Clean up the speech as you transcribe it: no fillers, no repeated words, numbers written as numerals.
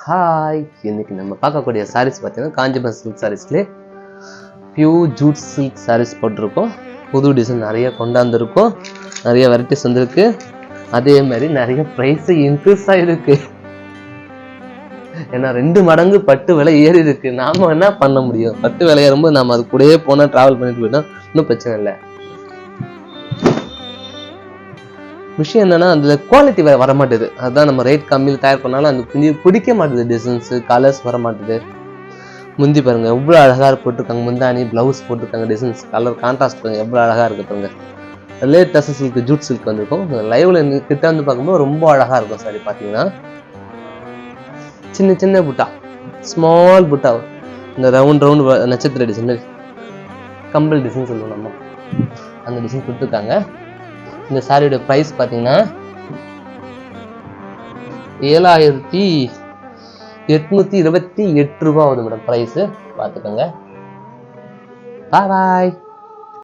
Hi, இன்னைக்கு நம்ம பார்க்கக்கூடிய சாரீஸ் பார்த்தீங்கன்னா காஞ்சிபுரம் சில்க் சாரீஸ்லேயே பியூர் ஜூட் சில்க் சாரீஸ் போட்டிருக்கோம். புது டிசைன் நிறைய கொண்டாந்துருக்கோம், நிறைய வெரைட்டிஸ் வந்துருக்கு. அதே மாதிரி நிறைய ப்ரைஸ் இன்க்ரீஸ் ஆகிருக்கு. ஏன்னா 2 மடங்கு பட்டு விலை ஏறி இருக்கு. நாம என்ன பண்ண முடியும்? பட்டு விலை ஏறும்போது நம்ம அது கூடயே போனால் ட்ராவல் பண்ணிட்டு போயிட்டோம், இன்னும் பிரச்சனை இல்லை. விஷயம் என்னன்னா அதுல குவாலிட்டி வர மாட்டேது. அதுதான் நம்ம ரேட் கம்மியில் தயார் பண்ணாலும் அந்த பிடிக்க மாட்டேது. டிசைன்ஸ் கலர்ஸ் வர மாட்டேது. முந்தி பாருங்க எவ்வளோ அழகா போட்டிருக்காங்க. முந்தானி பிளவுஸ் போட்டிருக்காங்க. டிசைன்ஸ் கலர் கான்ட்ராஸ்ட் பாருங்க எவ்வளோ அழகா இருக்கு பாருங்க. லேட்டஸ்ட் சில்க் ஜூட் சில்க் வந்திருக்கும். லைவ்ல கிட்ட வந்து பார்க்கும்போது ரொம்ப அழகா இருக்கும். சாரி பார்த்தீங்கன்னா சின்ன சின்ன புட்டா, ஸ்மால் புட்டா, இந்த ரவுண்ட் நட்சத்திர டிசைன், கம்பல் டிசைன் சொல்லுவோம் நம்ம, அந்த டிசைன் கொடுத்துருக்காங்க. இந்த சாரியோட பிரைஸ் பார்த்தீங்கன்னா 7,828 ரூபா ஆகுது மேடம். பிரைஸ் பார்த்துக்கோங்க. பாய்.